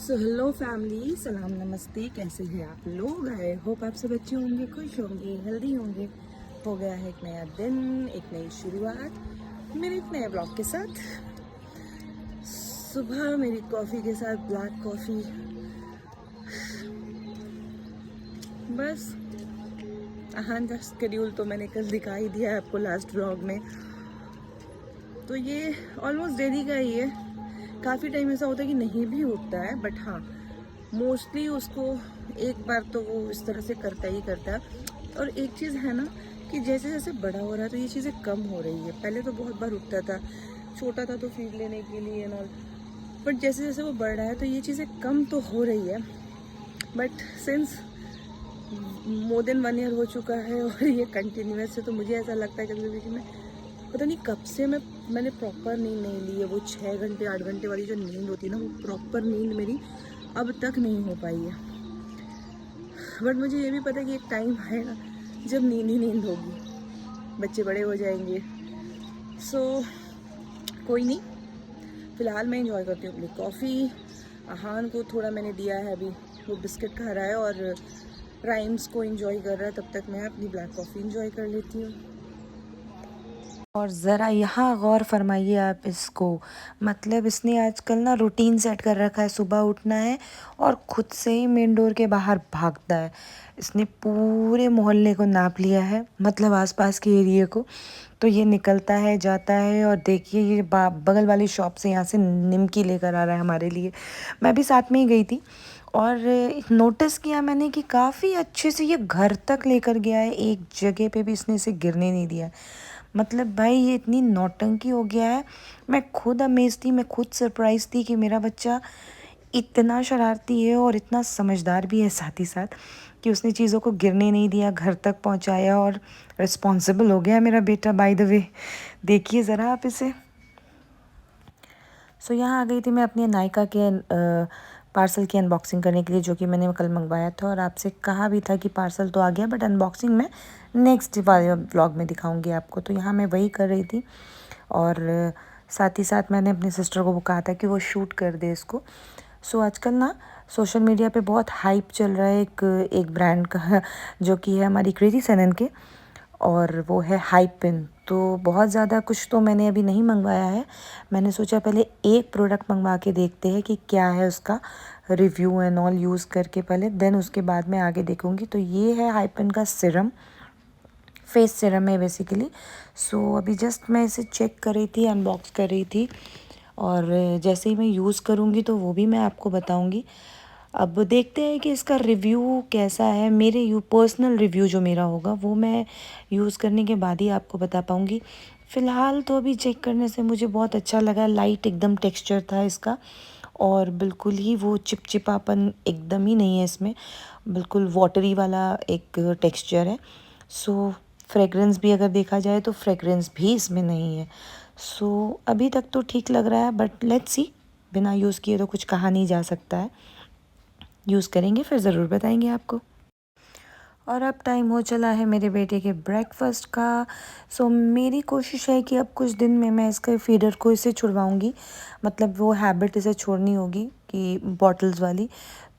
So hello family, सलाम नमस्ते। कैसे हैं आप लोग? आई होप आप सब अच्छे होंगे, खुश होंगे, हेल्दी होंगे। हो गया है एक नया दिन, एक नई शुरुआत मेरे एक नए ब्लॉग के साथ। सुबह मेरी कॉफ़ी के साथ ब्लैक कॉफ़ी, बस। हाँ, शेड्यूल तो मैंने कल दिखा ही दिया है आपको लास्ट ब्लॉग में। तो ये ऑलमोस्ट डेली का ही है। काफ़ी टाइम ऐसा होता है कि नहीं भी होता है, बट हाँ, मोस्टली उसको एक बार तो वो इस तरह से करता ही करता है। और एक चीज़ है ना कि जैसे जैसे बड़ा हो रहा है तो ये चीज़ें कम हो रही है। पहले तो बहुत बार उठता था, छोटा था तो फीड लेने के लिए एंड ऑल, बट जैसे जैसे वो बढ़ रहा है तो ये चीज़ें कम तो हो रही है। But since more than 1 year हो चुका है और ये कंटिन्यूस है, तो मुझे ऐसा लगता है कभी कभी कि मैं पता नहीं कब से मैंने प्रॉपर नींद नहीं ली है। वो 6 घंटे 8 घंटे वाली जो नींद होती है ना, वो प्रॉपर नींद मेरी अब तक नहीं हो पाई है। बट मुझे ये भी पता है कि एक टाइम आएगा जब नींद ही नींद होगी, बच्चे बड़े हो जाएंगे। सो कोई नहीं, फ़िलहाल मैं इंजॉय करती हूँ अपनी कॉफ़ी। आहान को थोड़ा मैंने दिया है, अभी वो बिस्किट खा रहा है और राइम्स को इंजॉय कर रहा है। तब तक मैं अपनी ब्लैक कॉफ़ी इंजॉय कर लेती हूँ। और ज़रा यहाँ गौर फरमाइए आप इसको, मतलब इसने आजकल ना रूटीन सेट कर रखा है। सुबह उठना है और खुद से ही मेन डोर के बाहर भागता है। इसने पूरे मोहल्ले को नाप लिया है, मतलब आसपास के एरिया को। तो ये निकलता है, जाता है, और देखिए ये बगल वाली शॉप से यहाँ से निमकी लेकर आ रहा है हमारे लिए। मैं भी साथ में ही गई थी और नोटिस किया मैंने कि काफ़ी अच्छे से ये घर तक लेकर गया है। एक जगह पे भी इसने इसे गिरने नहीं दिया। मतलब भाई ये इतनी नौटंकी हो गया है। मैं खुद अमेज़ थी, मैं खुद सरप्राइज़ थी कि मेरा बच्चा इतना शरारती है और इतना समझदार भी है साथ ही साथ, कि उसने चीज़ों को गिरने नहीं दिया, घर तक पहुंचाया और रिस्पॉन्सिबल हो गया मेरा बेटा। बाय द वे, देखिए ज़रा आप इसे। सो यहाँ आ गई थी मैं अपने नायका के पार्सल की अनबॉक्सिंग करने के लिए, जो कि मैंने कल मंगवाया था। और आपसे कहा भी था कि पार्सल तो आ गया, बट अनबॉक्सिंग मैं नेक्स्ट वाले व्लॉग में दिखाऊंगी आपको। तो यहाँ मैं वही कर रही थी और साथ ही साथ मैंने अपनी सिस्टर को कहा था कि वो शूट कर दे इसको। सो आजकल ना सोशल मीडिया पे बहुत हाइप चल रहा है एक ब्रांड का, जो कि है हमारी कृति सेनन के, और वो है हाइपिन। तो बहुत ज़्यादा कुछ तो मैंने अभी नहीं मंगवाया है। मैंने सोचा पहले एक प्रोडक्ट मंगवा के देखते हैं कि क्या है उसका रिव्यू एंड ऑल, यूज़ करके पहले, देन उसके बाद मैं आगे देखूँगी। तो ये है हाइपिन का सिरम, फेस सिरम है बेसिकली। सो अभी जस्ट मैं इसे चेक कर रही थी, अनबॉक्स कर रही थी, और जैसे ही मैं यूज़ करूँगी तो वो भी मैं आपको बताऊँगी। अब देखते हैं कि इसका रिव्यू कैसा है। मेरे पर्सनल रिव्यू जो मेरा होगा वो मैं यूज़ करने के बाद ही आपको बता पाऊँगी। फ़िलहाल तो अभी चेक करने से मुझे बहुत अच्छा लगा। लाइट एकदम टेक्सचर था इसका, और बिल्कुल ही वो चिपचिपापन एकदम ही नहीं है इसमें, बिल्कुल वाटरी वाला एक टेक्सचर है। सो फ्रेगरेंस भी अगर देखा जाए तो फ्रेगरेंस भी इसमें नहीं है। सो अभी तक तो ठीक लग रहा है, बट लेट्स सी, बिना यूज़ किए तो कुछ कहा नहीं जा सकता है। यूज़ करेंगे फिर ज़रूर बताएंगे आपको। और अब टाइम हो चला है मेरे बेटे के ब्रेकफास्ट का। सो मेरी कोशिश है कि अब कुछ दिन में मैं इसके फीडर को इसे छुड़वाऊँगी, मतलब वो हैबिट इसे छोड़नी होगी कि बॉटल्स वाली।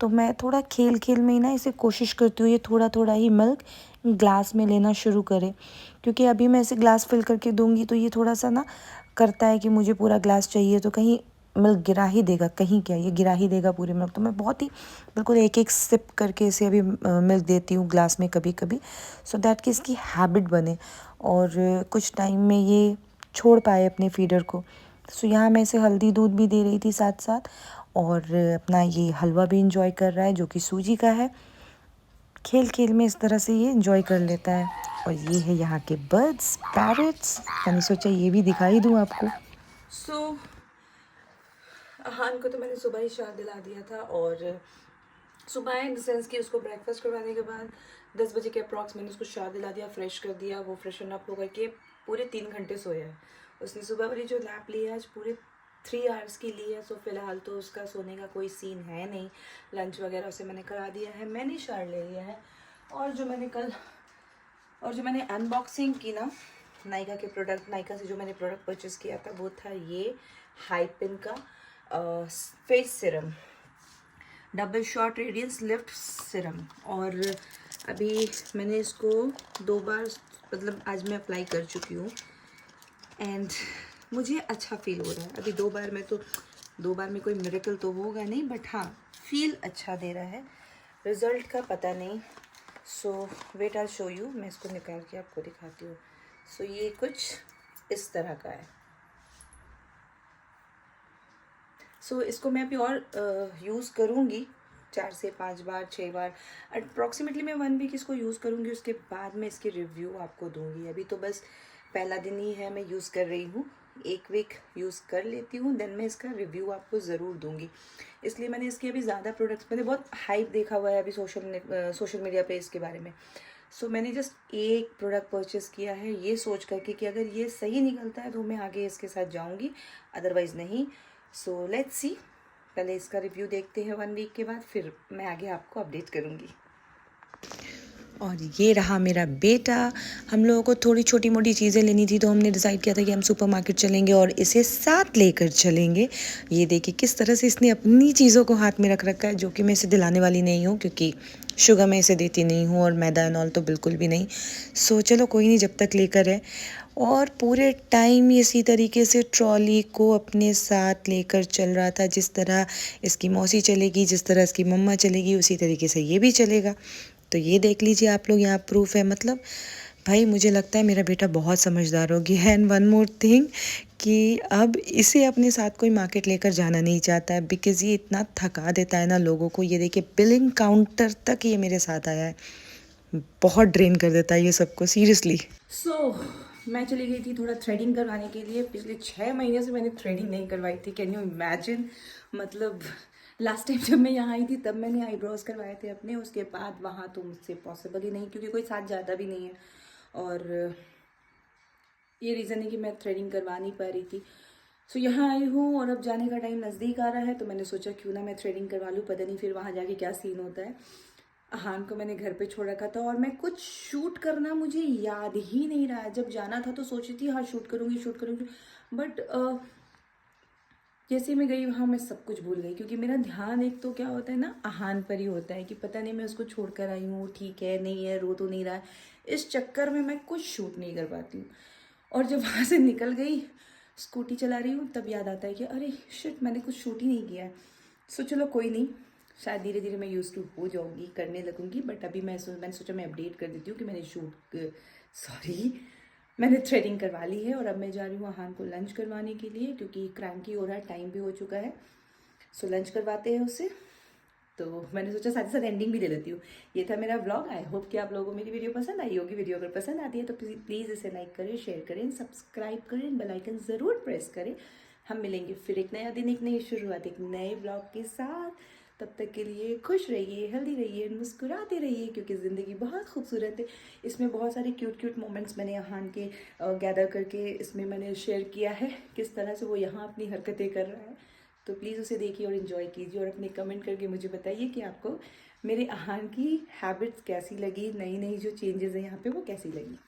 तो मैं थोड़ा खेल खेल में ही ना इसे कोशिश करती हूँ ये थोड़ा थोड़ा ही मिल्क ग्लास में लेना शुरू करे, क्योंकि अभी मैं इसे ग्लास फिल करके दूँगी तो ये थोड़ा सा ना करता है कि मुझे पूरा ग्लास चाहिए, तो कहीं मिल्क गिरा ही देगा, कहीं क्या ये गिरा ही देगा पूरे मिल्क। तो मैं बहुत ही बिल्कुल एक एक सिप करके इसे अभी मिल्क देती हूँ ग्लास में कभी कभी, सो दैट कि इसकी हैबिट बने और कुछ टाइम में ये छोड़ पाए अपने फीडर को। सो यहाँ मैं इसे हल्दी दूध भी दे रही थी साथ साथ, और अपना ये हलवा भी इंजॉय कर रहा है जो कि सूजी का है। खेल खेल में इस तरह से ये इंजॉय कर लेता है। और ये है यहाँ के बर्ड्स, पैरट्स, मैंने सोचा ये भी दिखाई दूँ आपको। सो अहान को तो मैंने सुबह ही शार दिला दिया था, और सुबह इन द सेंस कि उसको ब्रेकफास्ट करवाने के बाद 10 बजे के अप्रॉक्स मैंने उसको शार दिला दिया, फ्रेश कर दिया। वो फ्रेशन अप होकर के पूरे 3 घंटे सोया है। उसने सुबह वाली जो नैप ली है आज पूरे 3 आवर्स की ली है। सो फिलहाल तो उसका सोने का कोई सीन है नहीं। लंच वगैरह उसे मैंने करा दिया है, मैंने शार ले लिया है। और जो मैंने अनबॉक्सिंग की ना नायका के प्रोडक्ट, नायका से जो मैंने प्रोडक्ट परचेज़ किया था वो था ये हाइपिन का face serum. Double shot radiance lift serum. और अभी मैंने इसको 2 बार, मतलब आज मैं अप्लाई कर चुकी हूँ एंड मुझे अच्छा फील हो रहा है। अभी 2 बार में तो 2 बार में कोई मिरेकल तो होगा नहीं, बट हाँ फील अच्छा दे रहा है। रिज़ल्ट का पता नहीं। सो वेट आई शो यू, मैं इसको निकाल के आपको दिखाती हूँ। सो ये कुछ इस तरह का है। सो इसको मैं अभी और यूज़ करूँगी 4 से 5 बार 6 बार, अप्रॉक्सीमेटली मैं 1 वीक इसको यूज़ करूँगी। उसके बाद मैं इसकी रिव्यू आपको दूँगी। अभी तो बस पहला दिन ही है मैं यूज़ कर रही हूँ, 1 वीक यूज़ कर लेती हूँ, देन मैं इसका रिव्यू आपको ज़रूर दूँगी। इसलिए मैंने इसके अभी ज़्यादा प्रोडक्ट्स, मैंने बहुत हाइप देखा हुआ है अभी सोशल मीडिया पे इसके बारे में। सो मैंने जस्ट एक प्रोडक्ट परचेज़ किया है ये सोच करके कि अगर ये सही निकलता है तो मैं आगे इसके साथ जाऊँगी, अदरवाइज़ नहीं। सो लेट्स सी, पहले इसका रिव्यू देखते हैं 1 वीक के बाद, फिर मैं आगे आपको अपडेट करूँगी। और ये रहा मेरा बेटा। हम लोगों को थोड़ी छोटी मोटी चीज़ें लेनी थी तो हमने डिसाइड किया था कि हम सुपरमार्केट चलेंगे और इसे साथ लेकर चलेंगे। ये देखिए किस तरह से इसने अपनी चीज़ों को हाथ में रख रखा है, जो कि मैं इसे दिलाने वाली नहीं हूँ क्योंकि शुगर मैं इसे देती नहीं हूँ और मैदा एंड ऑल तो बिल्कुल भी नहीं। सो चलो कोई नहीं, जब तक लेकर है। और पूरे टाइम इसी तरीके से ट्रॉली को अपने साथ लेकर चल रहा था। जिस तरह इसकी मौसी चलेगी, जिस तरह इसकी मम्मा चलेगी, उसी तरीके से ये भी चलेगा। तो ये देख लीजिए आप लोग, यहाँ प्रूफ है। मतलब भाई मुझे लगता है मेरा बेटा बहुत समझदार हो गया है। एंड वन मोर थिंग कि अब इसे अपने साथ कोई मार्केट लेकर जाना नहीं चाहता है, बिकॉज़ ये इतना थका देता है ना लोगों को। ये देखिए बिलिंग काउंटर तक ये मेरे साथ आया है, बहुत ड्रेन कर देता है ये सबको सीरियसली। मैं चली गई थी थोड़ा थ्रेडिंग करवाने के लिए। पिछले 6 महीने से मैंने थ्रेडिंग नहीं करवाई थी, कैन यू इमेजिन। मतलब लास्ट टाइम जब मैं यहाँ आई थी तब मैंने आईब्रोज करवाए थे अपने, उसके बाद वहाँ तो मुझसे पॉसिबल ही नहीं क्योंकि कोई साथ ज़्यादा भी नहीं है। और ये रीज़न है कि मैं थ्रेडिंग करवा नहीं पा रही थी। सो यहाँ आई हूँ और अब जाने का टाइम नज़दीक आ रहा है तो मैंने सोचा क्यों ना मैं थ्रेडिंग करवा लूँ, पता नहीं फिर वहाँ जाके क्या सीन होता है। अहान को मैंने घर पे छोड़ रखा था और मैं कुछ शूट करना मुझे याद ही नहीं रहा है। जब जाना था तो सोची थी हाँ शूट करूँगी, बट जैसे मैं गई वहाँ मैं सब कुछ भूल गई क्योंकि मेरा ध्यान एक तो क्या होता है ना, अहान पर ही होता है कि पता नहीं मैं उसको छोड़ कर आई हूँ, ठीक है नहीं है, रो तो नहीं रहा है। इस चक्कर में मैं कुछ शूट नहीं कर पाती हूँ। और जब वहाँ से निकल गई, स्कूटी चला रही हूँ, तब याद आता है कि अरे शिट मैंने कुछ शूट ही नहीं किया है। सो चलो कोई नहीं, शायद धीरे धीरे मैं यूज़ टू हो जाऊँगी, करने लगूँगी। बट अभी मैंने सोचा मैं अपडेट कर देती हूँ कि मैंने थ्रेडिंग करवा ली है और अब मैं जा रही हूँ अहान को लंच करवाने के लिए क्योंकि क्रैंकी हो रहा है, टाइम भी हो चुका है। सो लंच करवाते हैं उससे। तो मैंने सोचा साथ ही साथ एंडिंग भी दे देती हूँ। ये था मेरा व्लॉग। आई होप कि आप लोगों को मेरी वीडियो पसंद आई होगी। वीडियो अगर पसंद आती है तो प्लीज़ इसे लाइक करें, शेयर करें, सब्सक्राइब करें, बेल आइकन ज़रूर प्रेस करें। हम मिलेंगे फिर एक नया दिन, एक नई शुरुआत, एक नए व्लॉग के साथ। तब तक के लिए खुश रहिए, हेल्दी रहिए, मुस्कुराते रहिए क्योंकि ज़िंदगी बहुत खूबसूरत है। इसमें बहुत सारे क्यूट मोमेंट्स मैंने अहान के गैदर करके इसमें मैंने शेयर किया है, किस तरह से वो यहाँ अपनी हरकतें कर रहा है। तो प्लीज़ उसे देखिए और इन्जॉय कीजिए और अपने कमेंट करके मुझे बताइए कि आपको मेरे अहान की हैबिट्स कैसी लगी, नई जो चेंजेस हैं यहाँ पे वो कैसी लगी।